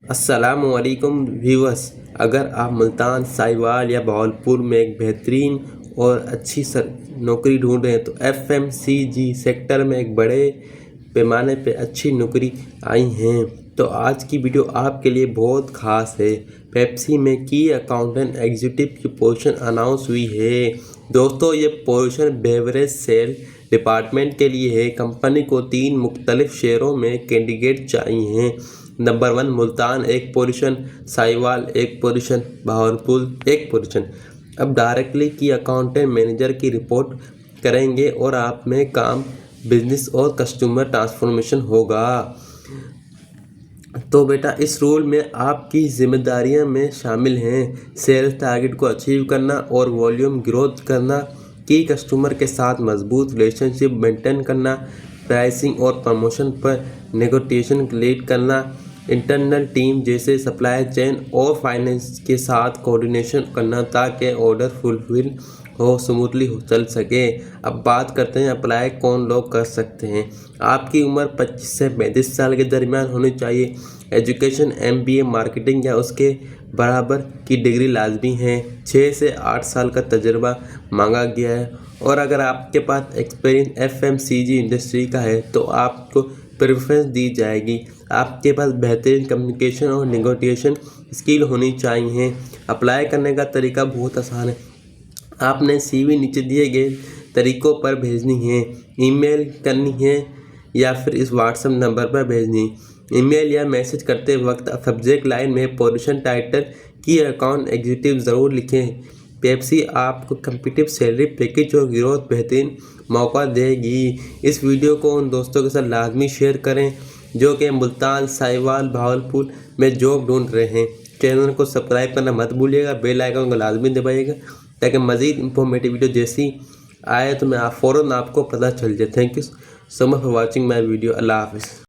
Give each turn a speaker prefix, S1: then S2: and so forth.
S1: अस्सलामुअलैकुम व्यूअर्स। अगर आप मुल्तान, साहिवाल या बहावलपुर में एक बेहतरीन और अच्छी नौकरी ढूंढ रहे हैं तो FMCG सेक्टर में एक बड़े पैमाने पे अच्छी नौकरी आई हैं। तो आज की वीडियो आपके लिए बहुत ख़ास है। पेप्सी में की अकाउंटेंट एग्जीक्यूटिव की पोजीशन अनाउंस हुई है। दोस्तों, ये पोजीशन बेवरेज सेल डिपार्टमेंट के लिए है। कंपनी को 3 मुख्तलिफ शहरों में कैंडिडेट चाहिए हैं। नंबर 1 मुल्तान एक पोजीशन, साहिवाल एक पोजीशन, बहावलपुर एक पोजीशन। अब डायरेक्टली की अकाउंटेंट मैनेजर की रिपोर्ट करेंगे और आप में काम बिजनेस और कस्टमर ट्रांसफॉर्मेशन होगा। तो बेटा, इस रोल में आपकी जिम्मेदारियां में शामिल हैं सेल्स टारगेट को अचीव करना और वॉल्यूम ग्रोथ करना, की कस्टमर के साथ मजबूत रिलेशनशिप मेंटेन करना, प्राइसिंग और प्रमोशन पर नेगोशिएशन लीड करना, इंटरनल टीम जैसे सप्लाई चेन और फाइनेंस के साथ कोऑर्डिनेशन करना ताकि ऑर्डर फुलफिल हो स्मूथली चल सके। अब बात करते हैं अप्लाई कौन लोग कर सकते हैं। आपकी उम्र 25 से 35 साल के दरमियान होनी चाहिए। एजुकेशन MBA मार्केटिंग या उसके बराबर की डिग्री लाजमी है। 6 से 8 साल का तजर्बा मांगा गया है और अगर आपके पास एक्सपीरियंस FMCG इंडस्ट्री का है तो आपको प्रेफरेंस दी जाएगी। आपके पास बेहतरीन कम्युनिकेशन और नेगोशिएशन स्किल होनी चाहिए। अप्लाई करने का तरीका बहुत आसान है। आपने CV नीचे दिए गए तरीकों पर भेजनी है। ईमेल करनी है या फिर इस WhatsApp नंबर पर भेजनी है। ईमेल या मैसेज करते वक्त सब्जेक्ट लाइन में पोजीशन टाइटल की अकाउंट एग्जीक्यूटिव ज़रूर लिखें। पेप्सी आपको कम्पिटिटिव सैलरी पैकेज और ग्रोथ बेहतरीन मौका देगी। इस वीडियो को उन दोस्तों के साथ लाजमी शेयर करें जो कि मुल्तान, साहिवाल, बहावलपुर में जॉब ढूंढ रहे हैं। चैनल को सब्सक्राइब करना मत भूलिएगा, बेल आइकन को लाजमी दबाइएगा ताकि मज़ीद इंफॉर्मेटिव वीडियो जैसी आए तो मैं फ़ौरन आपको पता चल जाए। Thank you so much for watching my video. अल्लाह हाफ़िज़।